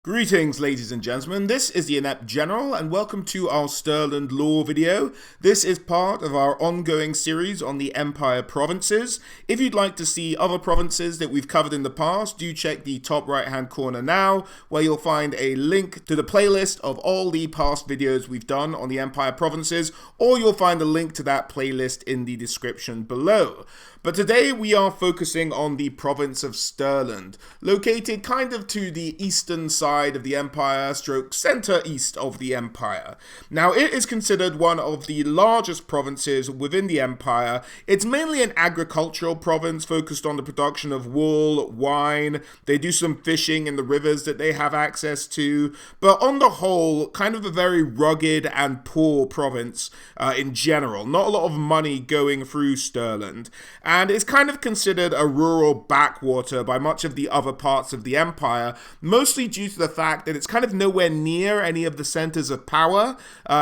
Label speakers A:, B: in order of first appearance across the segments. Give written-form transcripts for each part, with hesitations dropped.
A: Greetings, ladies and gentlemen. This is the Inept General, and welcome to our Stirland lore video. This is part of our ongoing series on the Empire provinces. If you'd like to see other provinces that we've covered in the past, do check the top right-hand corner now, where you'll find a link to the playlist of all the past videos we've done on the Empire provinces, or you'll find a link to that playlist in the description below. But today we are focusing on the province of Stirland, located kind of to the eastern side of the empire, stroke center east of the empire. Now it is considered one of the largest provinces within the empire. It's mainly an agricultural province focused on the production of wool, wine. They do some fishing in the rivers that they have access to, but on the whole, kind of a very rugged and poor province in general. Not a lot of money going through Stirland. And it's kind of considered a rural backwater by much of the other parts of the empire, mostly due to the fact that it's kind of nowhere near any of the centers of power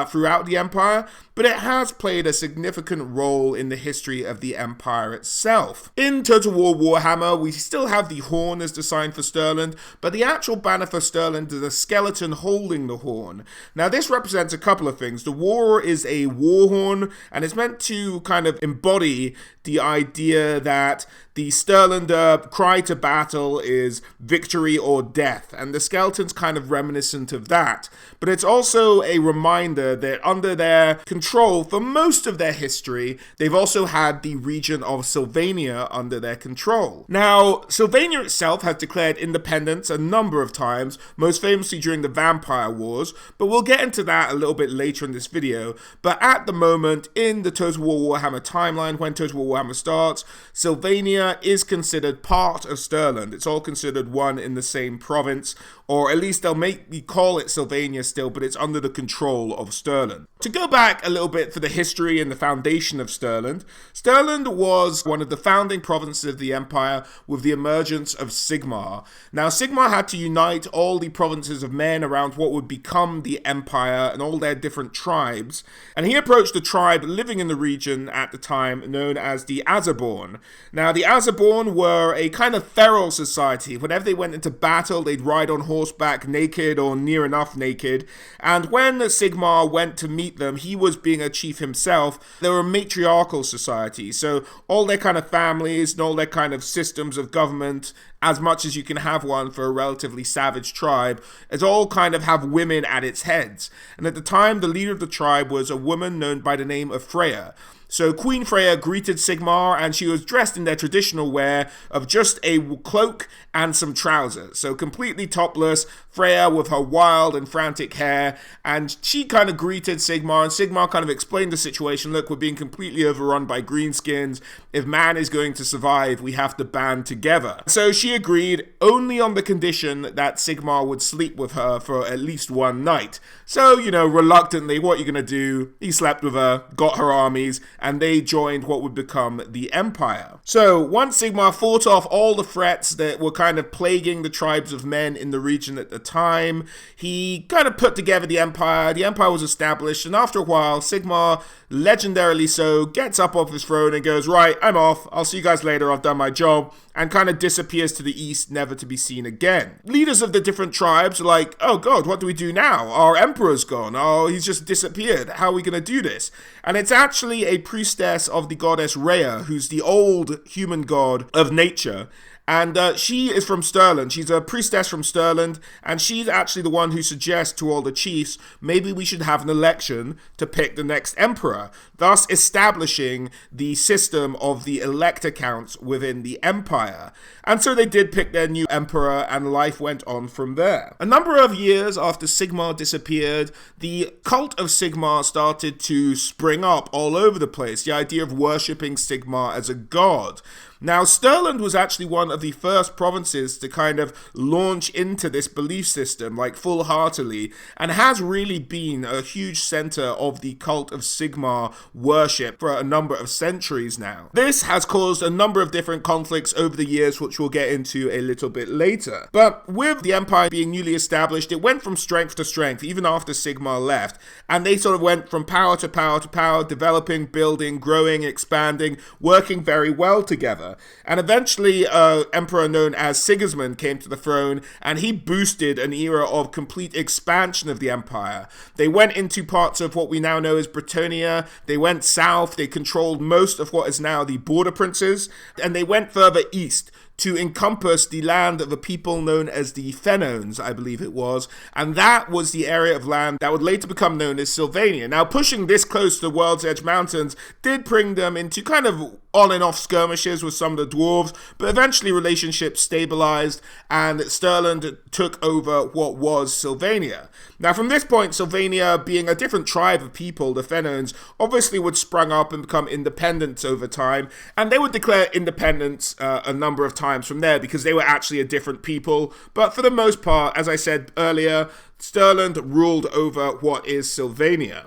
A: throughout the empire, but it has played a significant role in the history of the empire itself. In Total War Warhammer, we still have the horn as the sign for Stirland, but the actual banner for Stirland is a skeleton holding the horn. Now this represents a couple of things. The war is a war horn, and it's meant to kind of embody the idea that the Stirlander cry to battle is victory or death, and the skeleton's kind of reminiscent of that. But it's also a reminder that under their control for most of their history, they've also had the region of Sylvania under their control. Now, Sylvania itself has declared independence a number of times, most famously during the Vampire Wars, but we'll get into that a little bit later in this video. But at the moment, in the Total War Warhammer timeline, when Total War Warhammer starts, Sylvania is considered part of Stirland. It's all considered one in the same province, or at least they'll make me call it Sylvania still, but it's under the control of Stirland. To go back a little bit for the history and the foundation of Stirland, Stirland was one of the founding provinces of the empire with the emergence of Sigmar. Now, Sigmar had to unite all the provinces of men around what would become the empire and all their different tribes, and he approached the tribe living in the region at the time known as the Azerborn. Now, the Azerborn were a kind of feral society. Whenever they went into battle, they'd ride on horseback naked or near enough naked, and when Sigmar went to meet them, he was being a chief himself. They were a matriarchal society, so all their kind of families and all their kind of systems of government, as much as you can have one for a relatively savage tribe, is all kind of have women at its heads. And at the time, the leader of the tribe was a woman known by the name of Freya. So Queen Freya greeted Sigmar, and she was dressed in their traditional wear of just a cloak and some trousers. So completely topless, Freya with her wild and frantic hair, and she kind of greeted Sigmar, and Sigmar kind of explained the situation. Look, we're being completely overrun by greenskins. If man is going to survive, we have to band together. So she agreed only on the condition that Sigmar would sleep with her for at least one night. So, you know, reluctantly, what are you going to do? He slept with her, got her armies, and they joined what would become the empire. So once Sigmar fought off all the threats that were kind of plaguing the tribes of men in the region at the time, he kind of put together the empire. The empire was established, and after a while, Sigmar, legendarily so, gets up off his throne and goes, right, I'm off, I'll see you guys later, I've done my job, and kind of disappears to the east, never to be seen again. Leaders of the different tribes are like, oh god, what do we do now? Our emperor's gone. Oh, he's just disappeared. How are we going to do this? And it's actually a priestess of the goddess Rhea, who's the old human god of nature. And she is from Stirland. She's a priestess from Stirland, and she's actually the one who suggests to all the chiefs, maybe we should have an election to pick the next emperor, thus establishing the system of the elector counts within the empire. And so they did pick their new emperor, and life went on from there. A number of years after Sigmar disappeared, the cult of Sigmar started to spring up all over the place, the idea of worshipping Sigmar as a god. Now, Stirland was actually one of the first provinces to kind of launch into this belief system, like full-heartedly, and has really been a huge center of the cult of Sigmar worship for a number of centuries now. This has caused a number of different conflicts over the years, which we'll get into a little bit later. But with the empire being newly established, it went from strength to strength, even after Sigmar left, and they sort of went from power to power to power, developing, building, growing, expanding, working very well together. emperor. And eventually, an emperor known as Sigismund came to the throne, and he boosted an era of complete expansion of the empire. They went into parts of what we now know as Britannia, they went south, they controlled most of what is now the border princes, and they went further east to encompass the land of a people known as the Fenones, I believe it was, and that was the area of land that would later become known as Sylvania. Now, pushing this close to the World's Edge Mountains did bring them into kind of on and off skirmishes with some of the dwarves, but eventually relationships stabilized and Stirland took over what was Sylvania. Now, from this point, Sylvania, being a different tribe of people, the Fenones, obviously would sprung up and become independent over time, and they would declare independence a number of times from there because they were actually a different people. But for the most part, as I said earlier, Stirland ruled over what is Sylvania.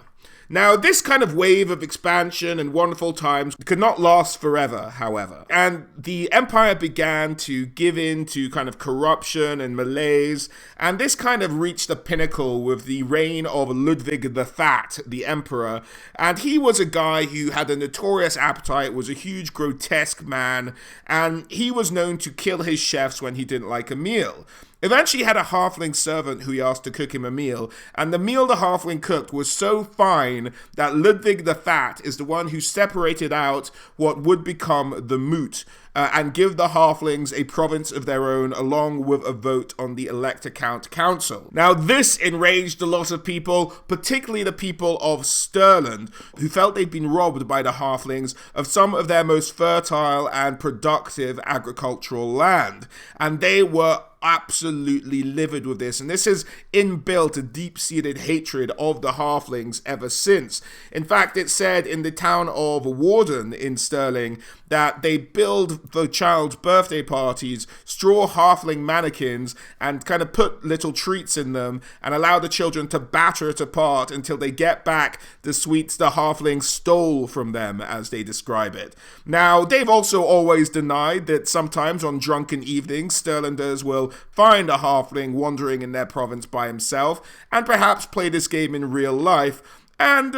A: Now, this kind of wave of expansion and wonderful times could not last forever, however. And the empire began to give in to kind of corruption and malaise, and this kind of reached the pinnacle with the reign of Ludwig the Fat, the emperor. And he was a guy who had a notorious appetite, was a huge, grotesque man, and he was known to kill his chefs when he didn't like a meal. Eventually, he had a halfling servant who he asked to cook him a meal, and the meal the halfling cooked was so fine that Ludwig the Fat is the one who separated out what would become the Moot, and give the halflings a province of their own along with a vote on the Elector-Count Council. Now, this enraged a lot of people, particularly the people of Stirland, who felt they'd been robbed by the halflings of some of their most fertile and productive agricultural land, and they were absolutely livid with this, and this has inbuilt a deep-seated hatred of the halflings ever since. In fact, it's said in the town of Walden in Stirling that they build for child's birthday parties straw halfling mannequins and kind of put little treats in them and allow the children to batter it apart until they get back the sweets the halflings stole from them, as they describe it. Now, they've also always denied that sometimes on drunken evenings, Stirlanders will find a halfling wandering in their province by himself and perhaps play this game in real life and,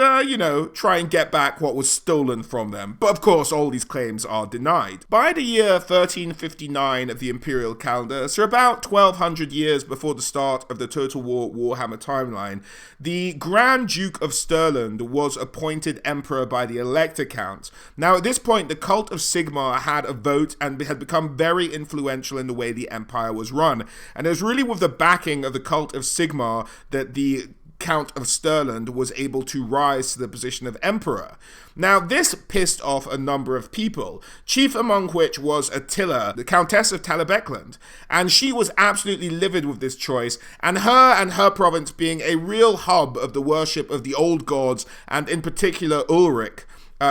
A: try and get back what was stolen from them. But of course, all these claims are denied. By the year 1359 of the imperial calendar, so about 1200 years before the start of the Total War Warhammer timeline, the Grand Duke of Stirland was appointed emperor by the Elector Count. Now, at this point, the cult of Sigmar had a vote and had become very influential in the way the empire was run. And it was really with the backing of the cult of Sigmar that the Count of Stirland was able to rise to the position of emperor. Now, this pissed off a number of people, chief among which was Attila, the Countess of Talabecland, and she was absolutely livid with this choice, and her province being a real hub of the worship of the old gods, and in particular Ulrich,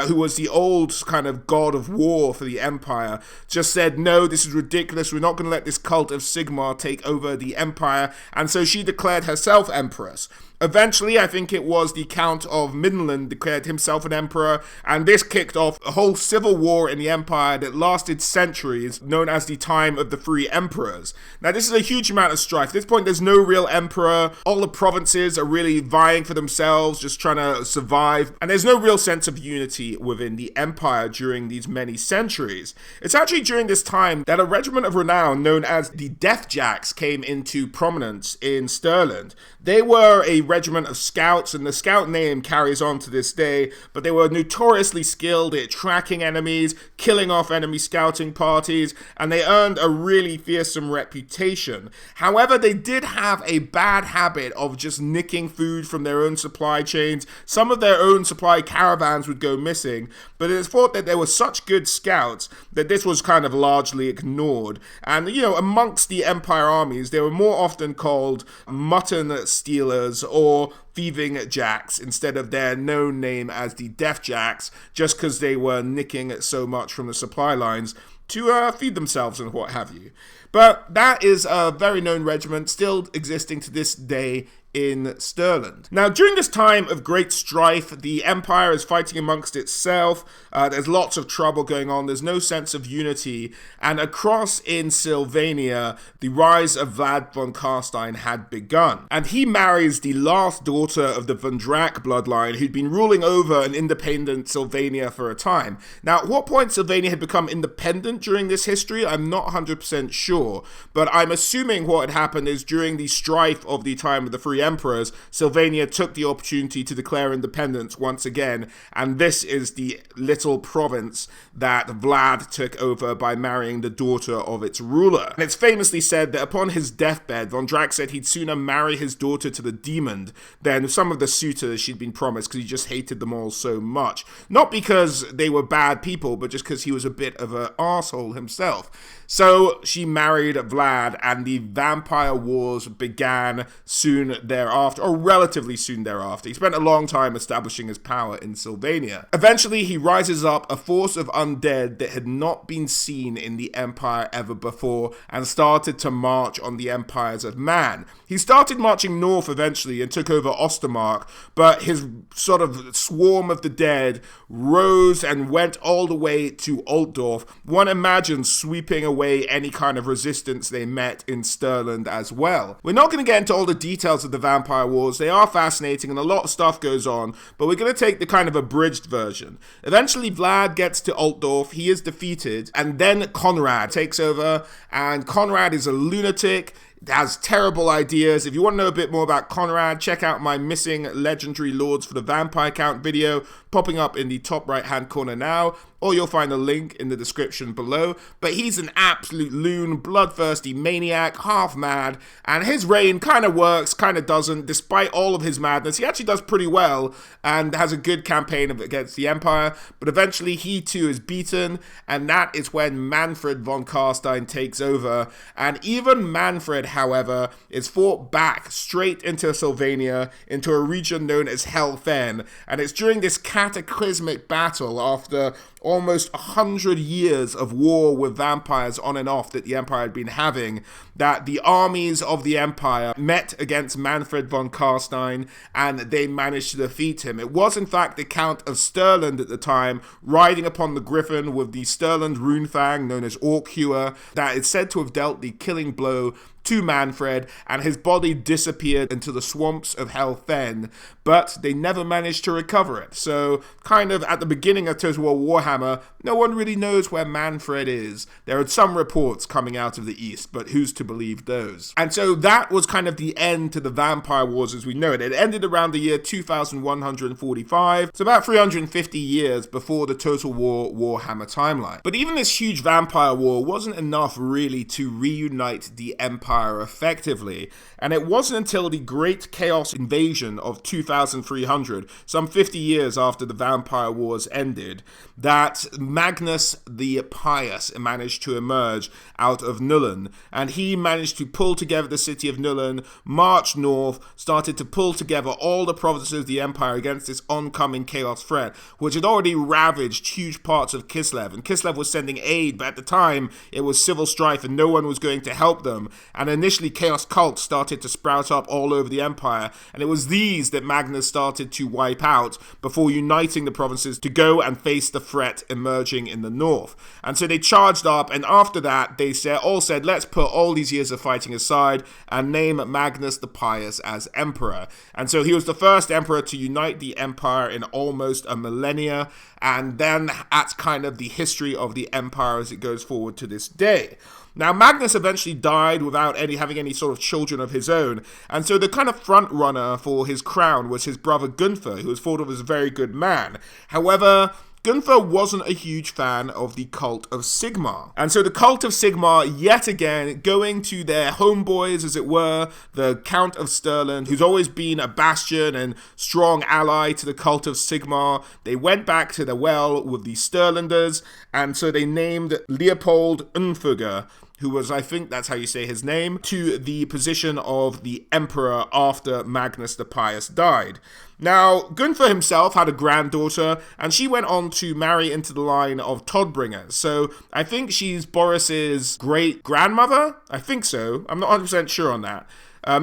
A: who was the old kind of god of war for the empire, just said, no, this is ridiculous, we're not going to let this cult of Sigmar take over the empire, and so she declared herself empress. Eventually, I think it was the Count of Midland declared himself an emperor, and this kicked off a whole civil war in the empire that lasted centuries, known as the Time of the Three Emperors. Now, this is a huge amount of strife. At this point, there's no real emperor. All the provinces are really vying for themselves, just trying to survive, and there's no real sense of unity within the empire during these many centuries. It's actually during this time that a regiment of renown known as the Deathjacks came into prominence in Stirland. They were a regiment of scouts, and the scout name carries on to this day, but they were notoriously skilled at tracking enemies, killing off enemy scouting parties, and they earned a really fearsome reputation. However, they did have a bad habit of just nicking food from their own supply chains. Some of their own supply caravans would go missing, but it is thought that they were such good scouts that this was kind of largely ignored. And, amongst the Empire armies, they were more often called mutton stealers or thieving jacks instead of their known name as the Death Jacks, just because they were nicking so much from the supply lines to feed themselves and what have you. But that is a very known regiment, still existing to this day in Stirland. Now, during this time of great strife, the Empire is fighting amongst itself. There's lots of trouble going on. There's no sense of unity. And across in Sylvania, the rise of Vlad von Carstein had begun. And he marries the last daughter of the von Drack bloodline, who'd been ruling over an independent Sylvania for a time. Now, at what point Sylvania had become independent during this history, I'm not 100% sure. But I'm assuming what had happened is during the strife of the time of the Free Emperors, Sylvania took the opportunity to declare independence once again, and this is the little province that Vlad took over by marrying the daughter of its ruler. And it's famously said that upon his deathbed, von Drack said he'd sooner marry his daughter to the demon than some of the suitors she'd been promised, because he just hated them all so much. Not because they were bad people, but just because he was a bit of an arsehole himself. So she married Vlad, and the Vampire Wars began soon thereafter, or relatively soon thereafter. He spent a long time establishing his power in Sylvania. Eventually, he rises up a force of undead that had not been seen in the Empire ever before, and started to march on the empires of man. He started marching north eventually and took over Ostermark, but his sort of swarm of the dead rose and went all the way to Altdorf. One imagines sweeping away any kind of resistance they met in Stirland as well. We're not going to get into all the details of the Vampire Wars. They are fascinating and a lot of stuff goes on, but we're going to take the kind of abridged version. Eventually, Vlad gets to Altdorf, he is defeated, and then Conrad takes over, and Conrad is a lunatic, has terrible ideas. If you want to know a bit more about Conrad, check out my Missing Legendary Lords for the Vampire Count video, popping up in the top right hand corner now, or you'll find a link in the description below. But he's an absolute loon, bloodthirsty maniac, half mad, and his reign kind of works, kind of doesn't. Despite all of his madness, he actually does pretty well and has a good campaign against the Empire, but eventually he too is beaten, and that is when Manfred von Carstein takes over. And even Manfred, however, is fought back straight into Sylvania, into a region known as Helfen, and it's during this cataclysmic battle after almost 100 years of war with vampires on and off that the Empire had been having, that the armies of the Empire met against Manfred von Carstein, and they managed to defeat him. It was in fact the Count of Stirland at the time, riding upon the griffin with the Stirland runefang known as Orkhewer, that is said to have dealt the killing blow to Manfred, and his body disappeared into the swamps of Helfen, but they never managed to recover it. So, kind of at the beginning of Total War Warhammer, no one really knows where Manfred is. There are some reports coming out of the east, but who's to believe those? And so that was kind of the end to the Vampire Wars as we know it. It ended around the year 2145, so about 350 years before the Total War Warhammer timeline. But even this huge Vampire War wasn't enough really to reunite the Empire effectively, and it wasn't until the Great Chaos Invasion of 2300, some 50 years after the Vampire Wars ended, that Magnus the Pious managed to emerge out of Nullen, and he managed to pull together the city of Nullen, march north, started to pull together all the provinces of the Empire against this oncoming chaos threat, which had already ravaged huge parts of Kislev, and Kislev was sending aid, but at the time it was civil strife and no one was going to help them. And initially chaos cults started to sprout up all over the Empire, and it was these that Magnus started to wipe out before uniting the provinces to go and face the threat emerging in the north. And so they charged up, and after that they all said, let's put all these years of fighting aside and name Magnus the Pious as emperor. And so he was the first emperor to unite the Empire in almost a millennia, and then that's kind of the history of the Empire as it goes forward to this day. Now, Magnus eventually died without having any sort of children of his own, and so the kind of front runner for his crown was his brother Gunther, who was thought of as a very good man. However, Gunther wasn't a huge fan of the cult of Sigmar. And so the cult of Sigmar, yet again, going to their homeboys, as it were, the Count of Stirland, who's always been a bastion and strong ally to the cult of Sigmar, they went back to the well with the Stirlanders, and so they named Leopold Unfugger, who was, I think that's how you say his name, to the position of the emperor after Magnus the Pious died. Now, Gunther himself had a granddaughter, and she went on to marry into the line of Todbringers. So I think she's Boris's great-grandmother? I think so. I'm not 100% sure on that.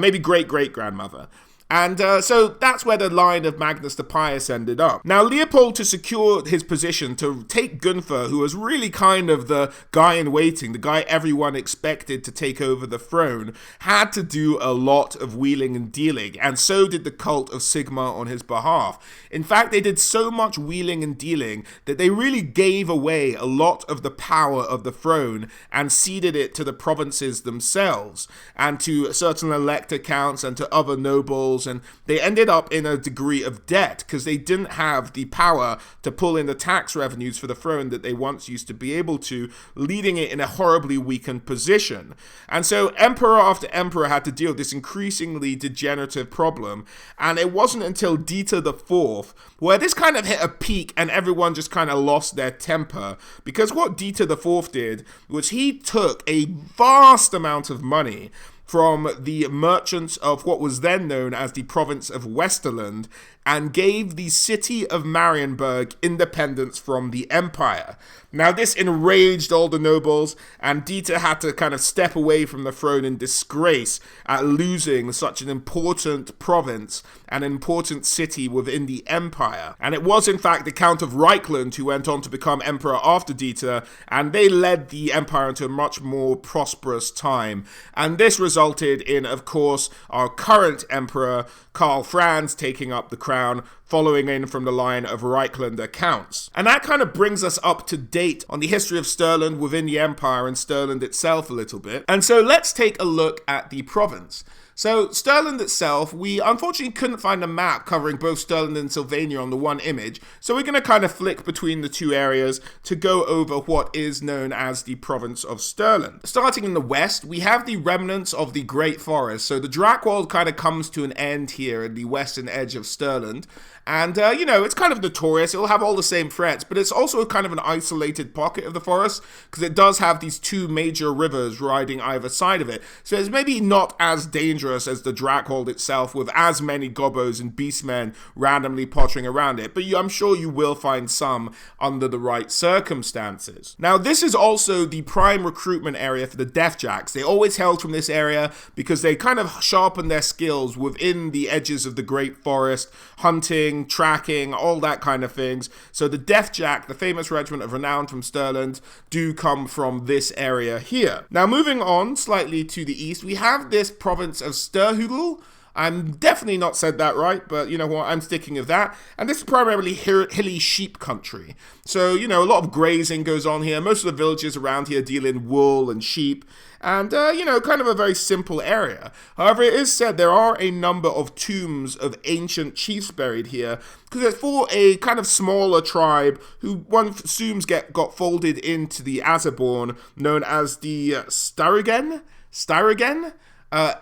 A: Maybe great-great-grandmother. And so that's where the line of Magnus the Pious ended up. Now, Leopold, to secure his position, to take Gunther, who was really kind of the guy in waiting, the guy everyone expected to take over the throne, had to do a lot of wheeling and dealing, and so did the cult of Sigmar on his behalf. In fact, they did so much wheeling and dealing that they really gave away a lot of the power of the throne and ceded it to the provinces themselves, and to certain elector counts and to other nobles, and they ended up in a degree of debt because they didn't have the power to pull in the tax revenues for the throne that they once used to be able to, leaving it in a horribly weakened position. And so emperor after emperor had to deal with this increasingly degenerative problem, and it wasn't until Dieter IV where this kind of hit a peak and everyone just kind of lost their temper, because what Dieter IV did was he took a vast amount of money from the merchants of what was then known as the province of Westerland and gave the city of Marienburg independence from the empire. Now, this enraged all the nobles, and Dieter had to kind of step away from the throne in disgrace at losing such an important province, an important city within the empire. And it was, in fact, the Count of Reichland who went on to become emperor after Dieter, and they led the empire into a much more prosperous time. And this resulted in, of course, our current emperor, Karl Franz, taking up the crown, following in from the line of Reichlander counts. And that kind of brings us up to date on the history of Stirland within the empire and Stirland itself a little bit. And so let's take a look at the province. So Stirland itself, we unfortunately couldn't find a map covering both Stirland and Sylvania on the one image, so we're going to kind of flick between the two areas to go over what is known as the province of Stirland. Starting in the west, we have the remnants of the Great Forest. So the Drakwold kind of comes to an end here in the western edge of Stirland. And, you know, it's kind of notorious. It'll have all the same threats, but it's also kind of an isolated pocket of the forest because it does have these two major rivers riding either side of it. So it's maybe not as dangerous as the Drakwold itself with as many gobos and beastmen randomly pottering around it, but I'm sure you will find some under the right circumstances. Now, this is also the prime recruitment area for the Deathjacks. They always hailed from this area because they kind of sharpen their skills within the edges of the Great Forest, hunting, tracking, all that kind of things. So the Deathjack, the famous regiment of renown from Stirland, do come from this area here. Now, moving on slightly to the east, we have this province of Sturhugel. I'm definitely not said that right, but you know what, I'm sticking with that. And this is primarily hilly sheep country. So, you know, a lot of grazing goes on here. Most of the villages around here deal in wool and sheep. And, you know, kind of a very simple area. However, it is said there are a number of tombs of ancient chiefs buried here, because it's for a kind of smaller tribe who one assumes got folded into the Azerborn, known as the Starigen?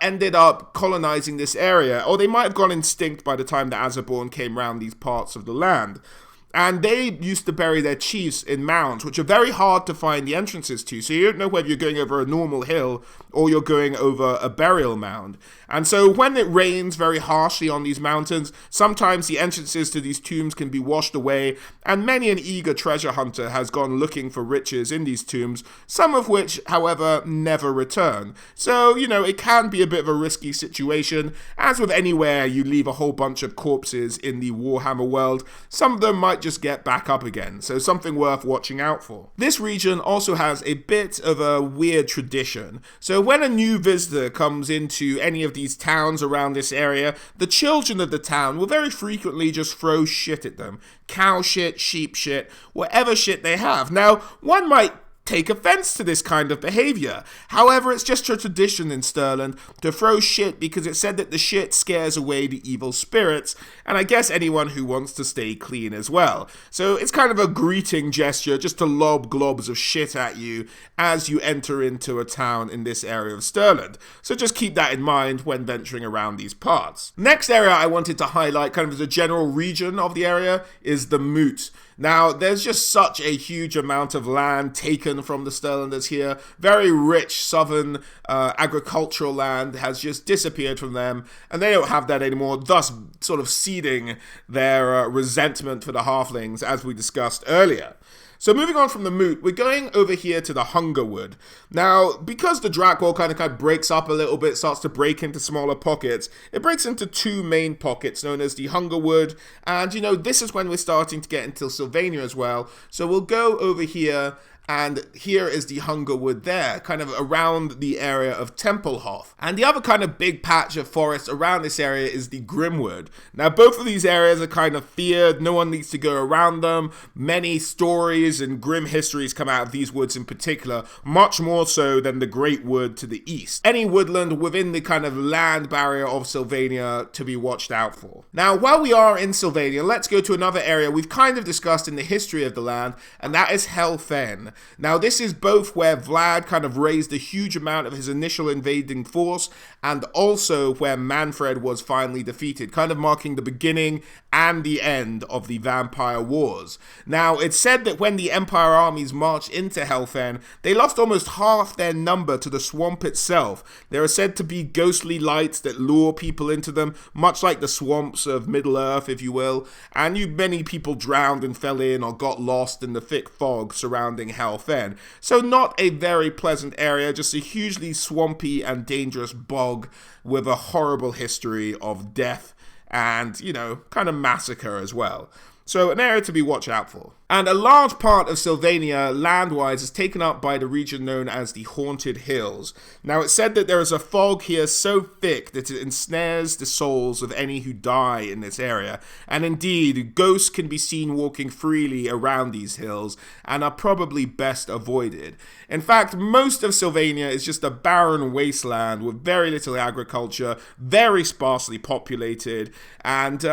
A: Ended up colonizing this area, or they might have gone extinct by the time the Azerborn came round these parts of the land. And they used to bury their chiefs in mounds, which are very hard to find the entrances to. So you don't know whether you're going over a normal hill or you're going over a burial mound. And so when it rains very harshly on these mountains, sometimes the entrances to these tombs can be washed away, and many an eager treasure hunter has gone looking for riches in these tombs, some of which, however, never return. So, you know, it can be a bit of a risky situation. As with anywhere you leave a whole bunch of corpses in the Warhammer world, some of them might just get back up again, so something worth watching out for. This region also has a bit of a weird tradition. So when a new visitor comes into any of these towns around this area, the children of the town will very frequently just throw shit at them. Cow shit, sheep shit, whatever shit they have. Now, one might take offense to this kind of behavior. However, it's just a tradition in Stirland to throw shit because it's said that the shit scares away the evil spirits, and I guess anyone who wants to stay clean as well. So it's kind of a greeting gesture just to lob globs of shit at you as you enter into a town in this area of Stirland. So just keep that in mind when venturing around these parts. Next area I wanted to highlight, kind of as a general region of the area, is the Moot. Now, there's just such a huge amount of land taken from the Stirlanders here. Very rich southern agricultural land has just disappeared from them, and they don't have that anymore, thus sort of seeding their resentment for the halflings, as we discussed earlier. So moving on from the Moot, we're going over here to the Hungerwood. Now, because the Drakor kind of breaks up a little bit, starts to break into smaller pockets, it breaks into two main pockets known as the Hungerwood, and this is when we're starting to get into Sylvania as well. So we'll go over here, and here is the Hungerwood there, kind of around the area of Tempelhof. And the other kind of big patch of forest around this area is the Grimwood. Now, both of these areas are kind of feared. No one needs to go around them. Many stories and grim histories come out of these woods in particular, much more so than the Great Wood to the east. Any woodland within the kind of land barrier of Sylvania to be watched out for. Now, while we are in Sylvania, let's go to another area we've kind of discussed in the history of the land, and that is Helfen. Now, this is both where Vlad kind of raised a huge amount of his initial invading force, and also where Manfred was finally defeated, kind of marking the beginning and the end of the Vampire Wars. Now, it's said that when the Empire armies marched into Helfen, they lost almost half their number to the swamp itself. There are said to be ghostly lights that lure people into them, much like the swamps of Middle-earth, if you will, and many people drowned and fell in or got lost in the thick fog surrounding Helfen. So not a very pleasant area, just a hugely swampy and dangerous bog with a horrible history of death and, kind of massacre as well. So an area to be watched out for. And a large part of Sylvania, land-wise, is taken up by the region known as the Haunted Hills. Now, it's said that there is a fog here so thick that it ensnares the souls of any who die in this area. And indeed, ghosts can be seen walking freely around these hills and are probably best avoided. In fact, most of Sylvania is just a barren wasteland with very little agriculture, very sparsely populated, and,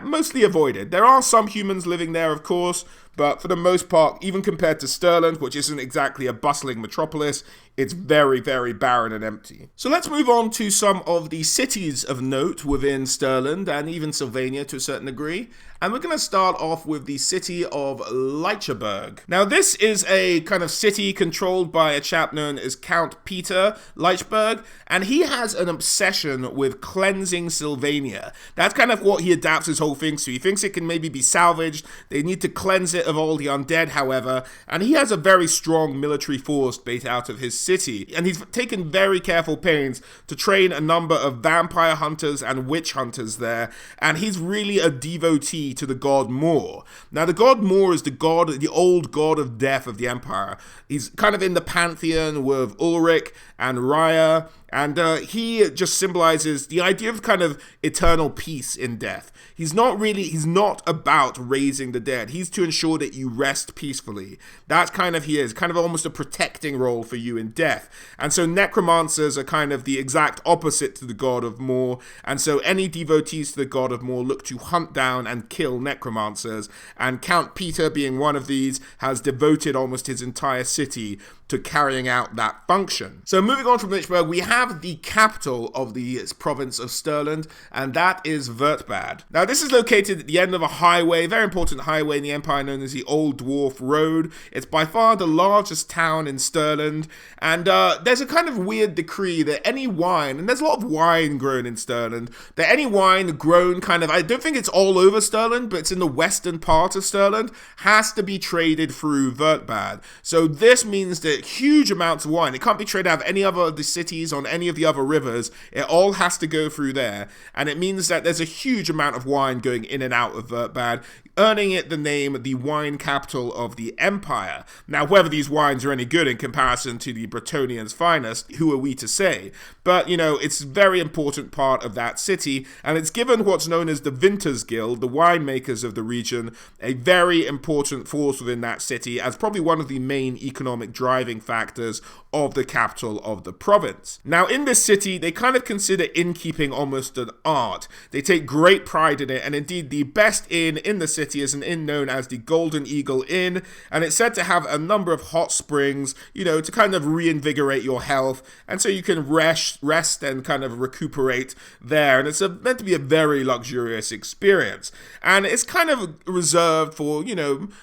A: mostly avoided. There are some humans living there, of course, but for the most part, even compared to Stirland, which isn't exactly a bustling metropolis, it's very, very barren and empty. So let's move on to some of the cities of note within Stirland and even Sylvania to a certain degree. And we're going to start off with the city of Leicherberg. Now, this is a kind of city controlled by a chap known as Count Peter Leicherberg, and he has an obsession with cleansing Sylvania. That's kind of what he adapts his whole thing to. He thinks it can maybe be salvaged. They need to cleanse it of all the undead, however, and he has a very strong military force based out of his city, and he's taken very careful pains to train a number of vampire hunters and witch hunters there, and he's really a devotee to the god Mor. Now, the god Mor is the old god of death of the Empire. He's kind of in the pantheon with Ulrich and Raya, and he just symbolizes the idea of kind of eternal peace in death. He's not about raising the dead. He's to ensure that you rest peacefully. That's kind of kind of almost a protecting role for you in death. And so necromancers are kind of the exact opposite to the god of Mor. And so any devotees to the god of Mor look to hunt down and kill necromancers. And Count Peter, being one of these, has devoted almost his entire city to carrying out that function. So moving on from Lichberg, we have the capital of the province of Stirland, and that is Wertbad. Now, this is located at the end of a highway, very important highway in the Empire known as the Old Dwarf Road. It's by far the largest town in Stirland, and there's a kind of weird decree that any wine, and there's a lot of wine grown in Stirland, that any wine grown kind of, I don't think it's all over Stirland, but it's in the western part of Stirland, has to be traded through Wertbad. So this means that huge amounts of wine, it can't be traded out of any other of the cities on any of the other rivers, it all has to go through there, and it means that there's a huge amount of wine going in and out of Wertbad, earning it the name the wine capital of the Empire. Now, whether these wines are any good in comparison to the Bretonnians' finest, who are we to say? But, it's a very important part of that city, and it's given what's known as the Vinters Guild, the winemakers of the region, a very important force within that city, as probably one of the main economic driving factors of the capital of the province. Now, in this city, they kind of consider innkeeping almost an art. They take great pride in it, and indeed the best inn in the city is an inn known as the Golden Eagle Inn, and it's said to have a number of hot springs, to kind of reinvigorate your health, and so you can rest and kind of recuperate there, and it's meant to be a very luxurious experience. And it's kind of reserved for,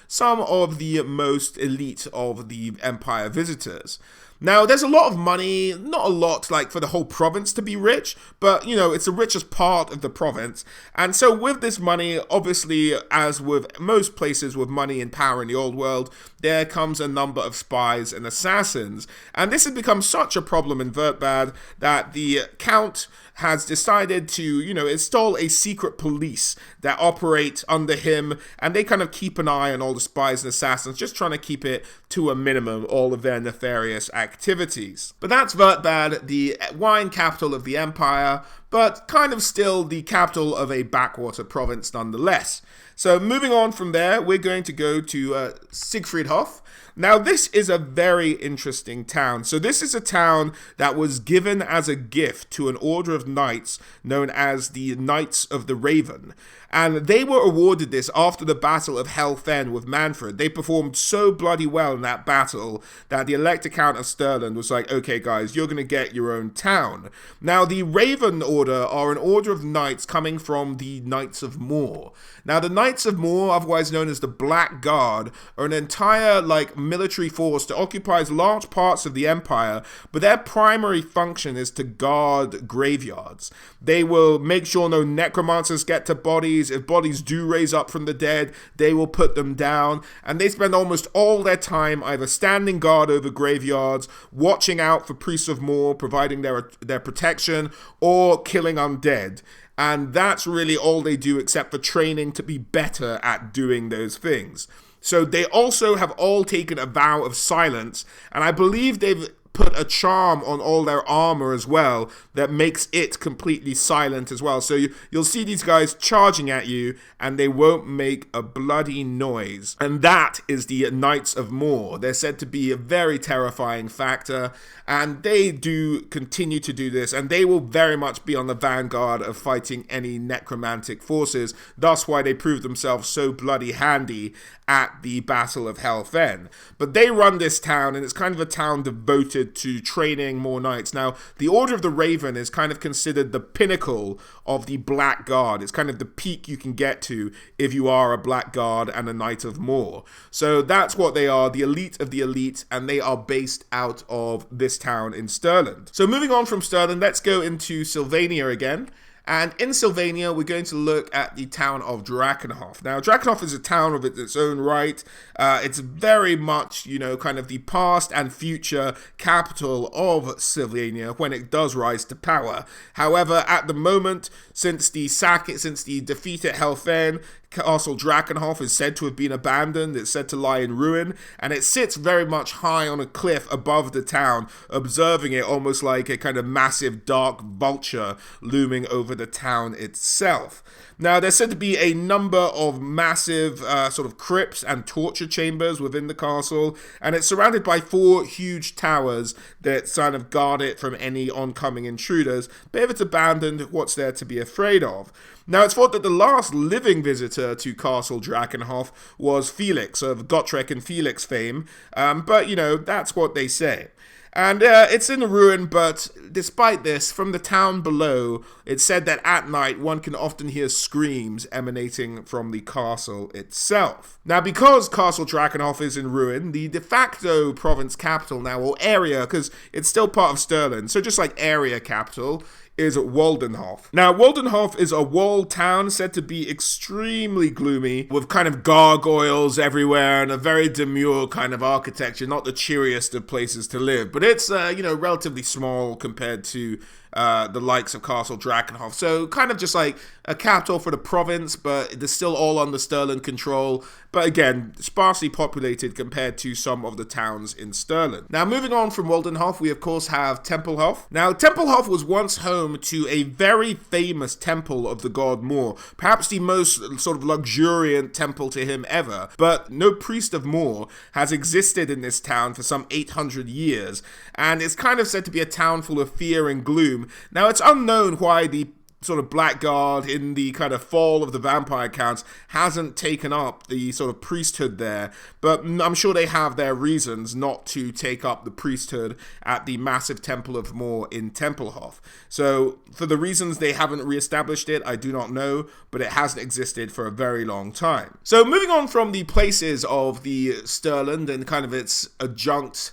A: some of the most elite of the Empire visitors. Now, there's a lot of money, not a lot like for the whole province to be rich, but you know, it's the richest part of the province. And so with this money, obviously, as with most places with money and power in the old world, there comes a number of spies and assassins. And this has become such a problem in Wertbad that the Count has decided to, you know, install a secret police that operate under him, and they kind of keep an eye on all the spies and assassins, just trying to keep it to a minimum, all of their nefarious activities. But that's Wertbad, the wine capital of the empire, but kind of still the capital of a backwater province nonetheless. So moving on from there, we're going to go to Siegfried Hoff. Now, this is a very interesting town. So this is a town that was given as a gift to an order of knights known as the Knights of the Raven. And they were awarded this after the Battle of Helfen with Manfred. They performed so bloody well in that battle that the Elector Count of Stirland was like, okay guys, you're going to get your own town. Now, the Raven Order are an order of knights coming from the Knights of Moor. Now, the Knights of Moor, otherwise known as the Black Guard, are an entire, like, military force that occupies large parts of the empire, but their primary function is to guard graveyards. They will make sure no necromancers get to bodies. If bodies do raise up from the dead, they will put them down, and they spend almost all their time either standing guard over graveyards, watching out for priests of Moor, providing their protection, or killing undead. And that's really all they do, except for training to be better at doing those things. So they also have all taken a vow of silence, and I believe they've put a charm on all their armor as well that makes it completely silent as well. So you'll see these guys charging at you and they won't make a bloody noise. And that is the Knights of Moor. They're said to be a very terrifying factor, and they do continue to do this, and they will very much be on the vanguard of fighting any necromantic forces. Thus why they proved themselves so bloody handy at the Battle of Helfen. But they run this town, and it's kind of a town devoted to training more knights. Now, the Order of the Raven is kind of considered the pinnacle of the Black Guard. It's kind of the peak you can get to if you are a Black Guard and a Knight of Moor. So that's what they are, the elite of the elite, and they are based out of this town in Stirland. So moving on from Stirland, let's go into Sylvania again. And in Sylvania, we're going to look at the town of Drakenhof. Now, Drakenhof is a town of its own right. It's very much, you know, kind of the past and future capital of Sylvania when it does rise to power. However, at the moment, since the defeat at Helfen, Castle Drakenhof is said to have been abandoned. It's said to lie in ruin, and it sits very much high on a cliff above the town, observing it almost like a kind of massive dark vulture looming over the town itself. Now, there's said to be a number of massive sort of crypts and torture chambers within the castle, and it's surrounded by 4 huge towers that sort of guard it from any oncoming intruders. But if it's abandoned, what's there to be afraid of? Now, it's thought that the last living visitor to Castle Drakenhof was Felix, of Gotrek and Felix fame, but, you know, that's what they say. And it's in a ruin, but despite this, from the town below, it's said that at night one can often hear screams emanating from the castle itself. Now, because Castle Drakenhof is in ruin, the de facto province capital now, or area, because it's still part of Stirland, so just like area capital, is Walden Hof. Now, Walden Hof is a walled town said to be extremely gloomy, with kind of gargoyles everywhere and a very demure kind of architecture, not the cheeriest of places to live, but it's, you know, relatively small compared to the likes of Castle Drakenhof. So kind of just like a capital for the province, but they're still all under Stirling control. But again, sparsely populated compared to some of the towns in Stirling. Now, moving on from Walden Hof, we of course have Tempelhof. Now, Tempelhof was once home to a very famous temple of the god Moor, perhaps the most sort of luxuriant temple to him ever. But no priest of Moor has existed in this town for some 800 years, and it's kind of said to be a town full of fear and gloom. Now, it's unknown why the sort of Blackguard in the kind of fall of the vampire counts hasn't taken up the sort of priesthood there, but I'm sure they have their reasons not to take up the priesthood at the massive Temple of Moor in Tempelhof. So for the reasons they haven't reestablished it, I do not know, but it hasn't existed for a very long time. So moving on from the places of the Stirland and kind of its adjunct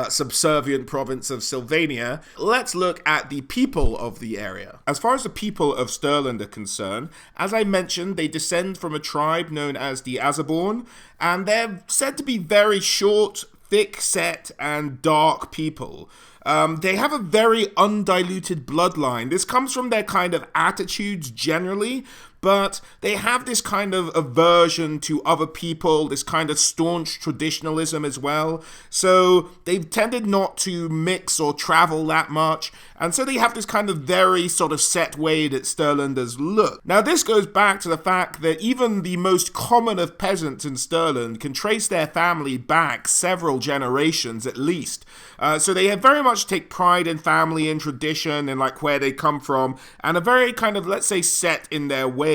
A: subservient province of Sylvania, let's look at the people of the area. As far as the people of Stirland are concerned, as I mentioned, they descend from a tribe known as the Azerborn, and they're said to be very short, thick-set, and dark people. They have a very undiluted bloodline. This comes from their kind of attitudes generally, but they have this kind of aversion to other people, this kind of staunch traditionalism as well. So they've tended not to mix or travel that much, and so they have this kind of very sort of set way that Stirlanders look. Now this goes back to the fact that even the most common of peasants in Stirland can trace their family back several generations at least. So they have very much take pride in family and tradition and like where they come from, and are very kind of, let's say, set in their ways.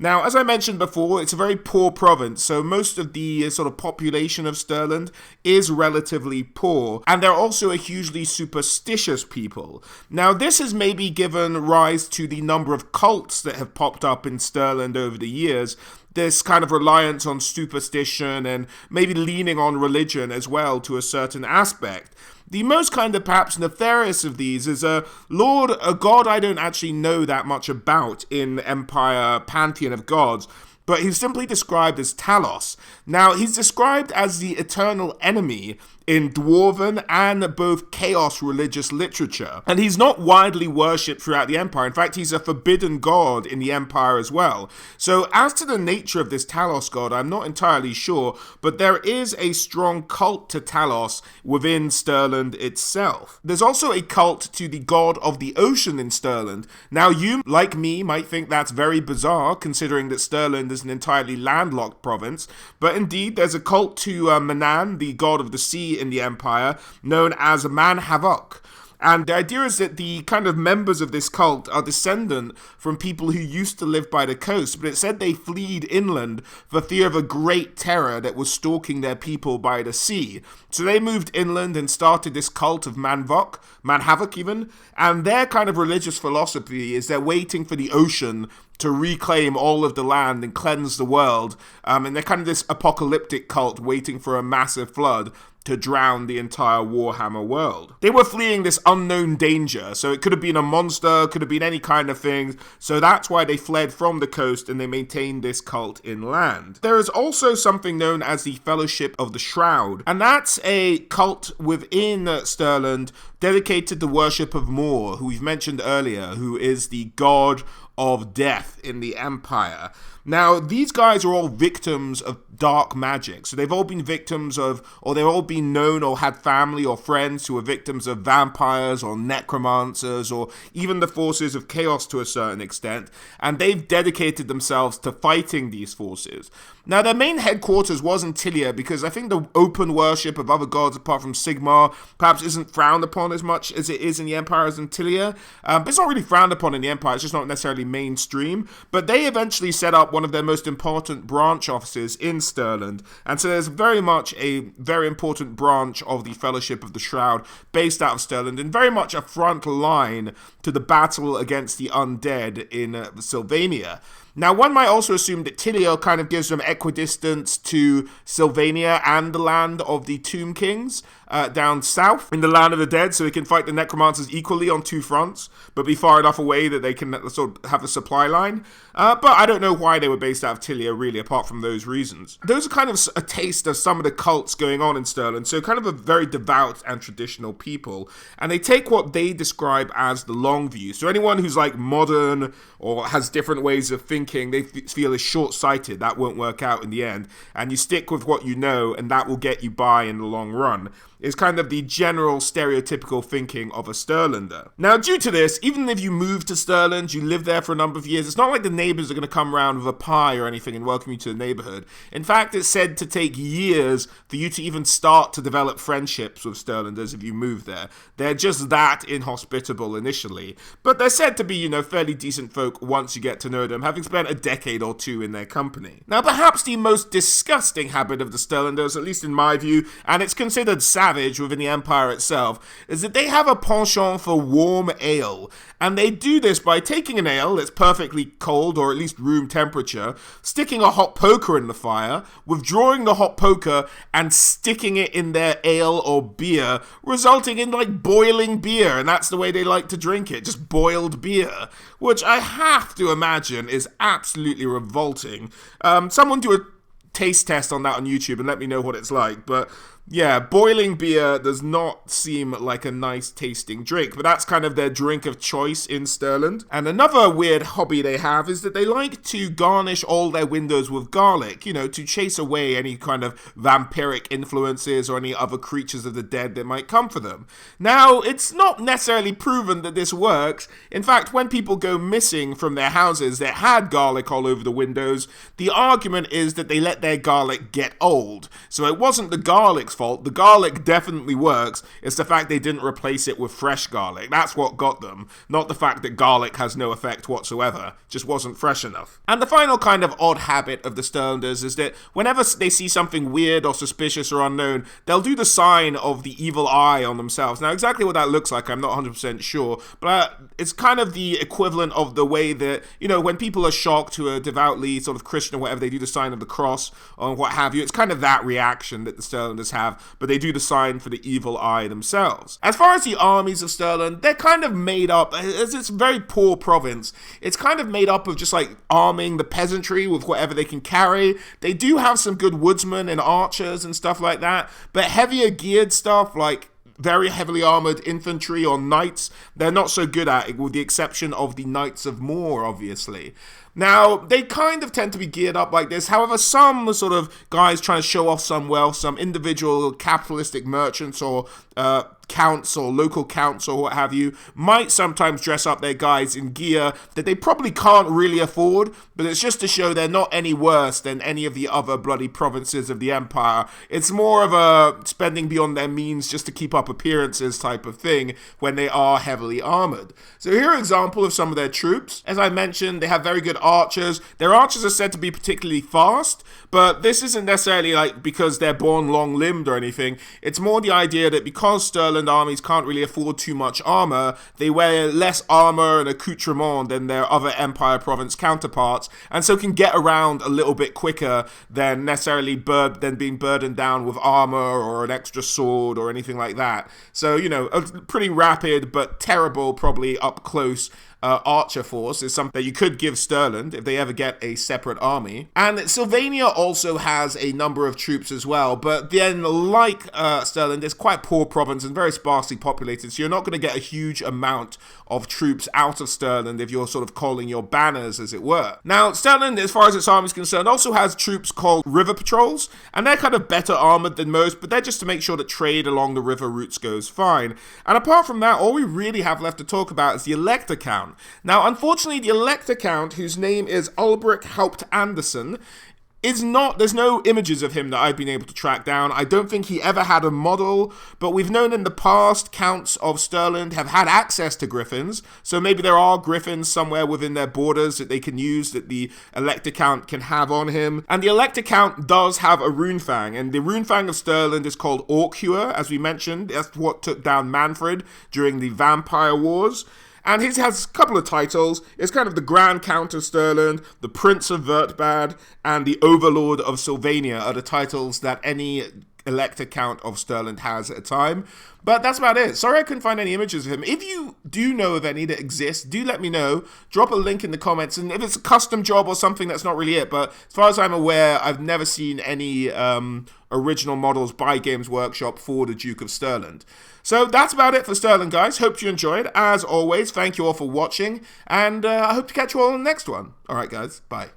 A: Now, as I mentioned before, it's a very poor province, so most of the sort of population of Stirland is relatively poor, and they're also a hugely superstitious people. Now, this has maybe given rise to the number of cults that have popped up in Stirland over the years, this kind of reliance on superstition and maybe leaning on religion as well to a certain aspect. The most kind of perhaps nefarious of these is a god I don't actually know that much about in Empire pantheon of gods, but he's simply described as Talos. Now, he's described as the eternal enemy in Dwarven and both Chaos religious literature. And he's not widely worshipped throughout the Empire. In fact, he's a forbidden god in the Empire as well. So as to the nature of this Talos god, I'm not entirely sure, but there is a strong cult to Talos within Stirland itself. There's also a cult to the god of the ocean in Stirland. Now, you, like me, might think that's very bizarre, considering that Stirland is an entirely landlocked province, but indeed, there's a cult to Manan, the god of the sea in the Empire, known as Man Havoc. And the idea is that the kind of members of this cult are descendant from people who used to live by the coast, but it said they fled inland for fear of a great terror that was stalking their people by the sea. So they moved inland and started this cult of Man Havoc even, and their kind of religious philosophy is they're waiting for the ocean to reclaim all of the land and cleanse the world, and they're kind of this apocalyptic cult waiting for a massive flood to drown the entire Warhammer world. They were fleeing this unknown danger, so it could have been a monster, could have been any kind of thing, so that's why they fled from the coast and they maintained this cult inland. There is also something known as the Fellowship of the Shroud, and that's a cult within Stirland dedicated to the worship of Moot, who we've mentioned earlier, who is the god of death in the Empire. Now, these guys are all victims of dark magic. So they've all been victims of, or they've all been known or had family or friends who were victims of vampires or necromancers or even the forces of chaos to a certain extent. And they've dedicated themselves to fighting these forces. Now, their main headquarters was in Tilia because I think the open worship of other gods apart from Sigmar perhaps isn't frowned upon as much as it is in the Empire as in Tilia. But it's not really frowned upon in the Empire. It's just not necessarily mainstream. But they eventually set up one of their most important branch offices in Stirland, and so there's very much a very important branch of the Fellowship of the Shroud based out of Stirland, and very much a front line to the battle against the undead in Sylvania. Now, one might also assume that Tilia kind of gives them equidistance to Sylvania and the land of the Tomb Kings down south in the land of the dead, so they can fight the necromancers equally on two fronts, but be far enough away that they can sort of have a supply line. But I don't know why they were based out of Tilia, really, apart from those reasons. Those are kind of a taste of some of the cults going on in Stirland, so kind of a very devout and traditional people, and they take what they describe as the long view. So anyone who's like modern or has different ways of thinking, they feel is short-sighted. That won't work out in the end, and you stick with what you know, and that will get you by in the long run. Is kind of the general stereotypical thinking of a Stirlander. Now, due to this, even if you move to Stirland, you live there for a number of years, it's not like the neighbors are going to come around with a pie or anything and welcome you to the neighborhood. In fact, it's said to take years for you to even start to develop friendships with Stirlanders if you move there. They're just that inhospitable initially. But they're said to be, fairly decent folk once you get to know them, having spent a decade or two in their company. Now, perhaps the most disgusting habit of the Stirlanders, at least in my view, and it's considered sad savage within the Empire itself is that they have a penchant for warm ale. And they do this by taking an ale that's perfectly cold, or at least room temperature, sticking a hot poker in the fire, withdrawing the hot poker, and sticking it in their ale or beer, resulting in like boiling beer, and that's the way they like to drink it, just boiled beer, which I have to imagine is absolutely revolting. Someone do a taste test on that on YouTube and let me know what it's like, but yeah, boiling beer does not seem like a nice tasting drink, but that's kind of their drink of choice in Stirland. And another weird hobby they have is that they like to garnish all their windows with garlic, you know, to chase away any kind of vampiric influences or any other creatures of the dead that might come for them. Now, it's not necessarily proven that this works. In fact, when people go missing from their houses that had garlic all over the windows, the argument is that they let their garlic get old. So it wasn't the garlic's fault. The garlic definitely works. It's the fact they didn't replace it with fresh garlic. That's what got them. Not the fact that garlic has no effect whatsoever. Just wasn't fresh enough. And the final kind of odd habit of the Stirlanders is that whenever they see something weird or suspicious or unknown, they'll do the sign of the evil eye on themselves. Now, exactly what that looks like, I'm not 100% sure, but it's kind of the equivalent of the way that, you know, when people are shocked who are devoutly sort of Christian or whatever, they do the sign of the cross or what have you. It's kind of that reaction that the Stirlanders have, but they do the sign for the evil eye themselves. As far as the armies of Stirland, they're kind of made up, as it's a very poor province, it's kind of made up of just like arming the peasantry with whatever they can carry. They do have some good woodsmen and archers and stuff like that, but heavier geared stuff like very heavily armored infantry or knights, they're not so good at it, with the exception of the Knights of Moor, obviously. Now, they kind of tend to be geared up like this. However, some sort of guys trying to show off some wealth, some individual capitalistic merchants or counts or local counts or what have you, might sometimes dress up their guys in gear that they probably can't really afford, but it's just to show they're not any worse than any of the other bloody provinces of the Empire. It's more of a spending beyond their means just to keep up appearances type of thing when they are heavily armored. So here are an example of some of their troops. As I mentioned, they have very good archers. Their archers are said to be particularly fast, but this isn't necessarily like because they're born long-limbed or anything. It's more the idea that because Stirland armies can't really afford too much armor, they wear less armor and accoutrement than their other Empire province counterparts, and so can get around a little bit quicker than necessarily being burdened down with armor or an extra sword or anything like that. So, you know, a pretty rapid but terrible, probably up close archer force is something that you could give Stirland if they ever get a separate army. And Sylvania also has a number of troops as well, but then like Stirland, it's quite poor province and very sparsely populated, so you're not going to get a huge amount of troops out of Stirland if you're sort of calling your banners, as it were. Now, Stirland, as far as its army is concerned, also has troops called river patrols, and they're kind of better armored than most, but they're just to make sure that trade along the river routes goes fine. And apart from that, all we really have left to talk about is the Elector Count. Now, unfortunately, the Elector Count, whose name is Ulbrich Haupt Anderson, there's no images of him that I've been able to track down. I don't think he ever had a model, but we've known in the past counts of Stirland have had access to griffins, so maybe there are griffins somewhere within their borders that they can use that the Elector Count can have on him. And the Elector Count does have a runefang, and the runefang of Stirland is called Orkhewer, as we mentioned. That's what took down Manfred during the Vampire Wars. And he has a couple of titles. It's kind of the Grand Count of Stirland, the Prince of Wertbad, and the Overlord of Sylvania are the titles that any Elector Count of Stirland has at a time. But that's about it. Sorry I couldn't find any images of him. If you do know of any that exist, do let me know. Drop a link in the comments. And if it's a custom job or something, that's not really it. But as far as I'm aware, I've never seen any original models by Games Workshop for the Duke of Stirland. So that's about it for Stirling, guys. Hope you enjoyed. As always, thank you all for watching. And I hope to catch you all in the next one. Alright, guys. Bye.